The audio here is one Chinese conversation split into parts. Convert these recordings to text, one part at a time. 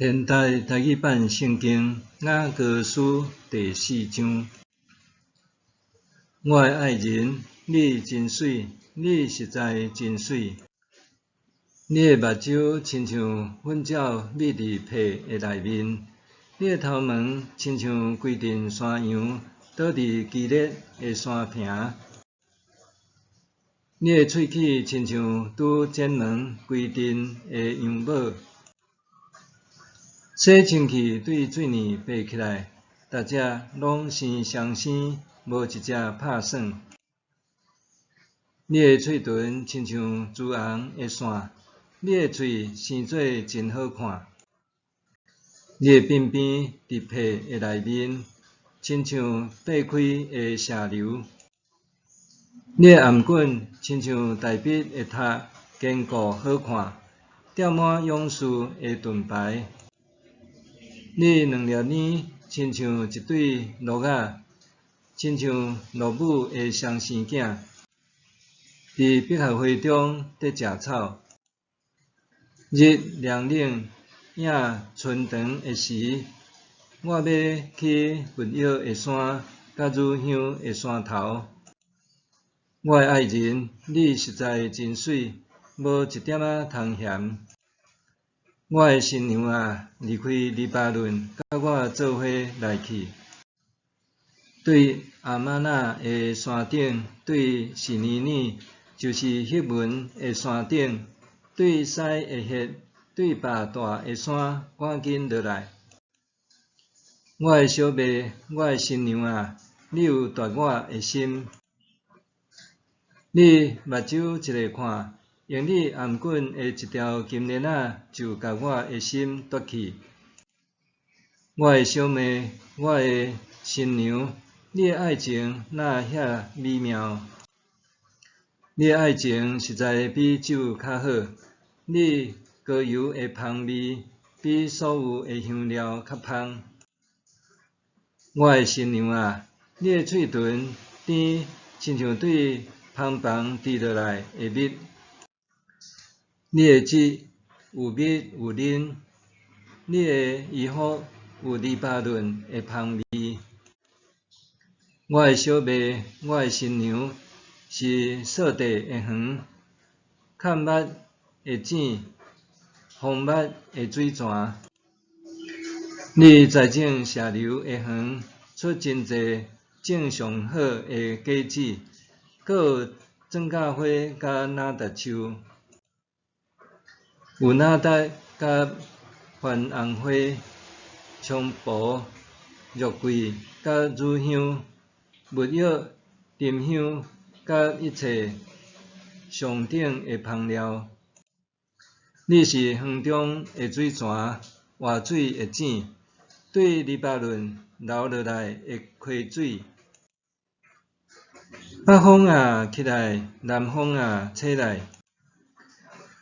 现代台语版圣经雅歌书第4章。我的爱人，你真水，你实在真水。你的目睭亲像粉鸟蜜伫被的内面，你的头毛亲像规阵山羊倒伫激烈的山坪。你的喙齿亲像拄剪毛规阵的羊毛。洗清气对水泥爬起来，逐只拢生相生，无一只拍算。你的喙唇亲像朱红的线，你的喙生做真好看。你的鬢边伫被的内面，亲像擘开的射流。你的颔管亲像大笔的塔，坚固好看，吊满勇士的盾牌。你两粒耳亲像一对鹿仔，亲像老母的双生囝，伫百合花中伫食草。日亮冷，影春长的时，我要去佛药的山，甲乳香的山头。我的爱人，你实在真水，无一点仔通嫌。我的新娘啊，离开黎巴嫩，甲我做伙来去。对阿玛那的山顶，对示尼尼，就是迄文的山顶，对西的迄，对巴大的山，赶紧落来。我的小妹，我的新娘啊，你有夺我的心。你目睭一个看。用你颔管的一条金链仔，就甲我的心夺去。我的小妹，我的新娘，你的爱情哪遐美妙？你的爱情实在比酒较好，你膏油的香味比所有的香料较香。我的新娘啊，你的喙唇甜，亲像对芳房滴落来的蜜。你的舌有蜜有嫩，你的衣服有黎巴嫩的香味。我的小妹，我的新娘，是扫地的园，看捌的井，风捌的水泉。你在种射流的园，出真济种上好的果子，阁有庄稼花甲哪达树。有哪达甲番红花、菖蒲、肉桂甲乳香、木药、沉香甲一切上等的香料。你是园中的水泉，活水的井，对黎巴嫩流落来的溪水。北风啊起来，南风啊吹来。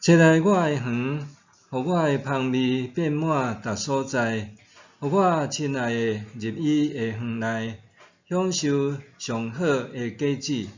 吹来我的园，互我的香味遍满逐所在，互我亲爱的入伊的园内，享受上好的果子。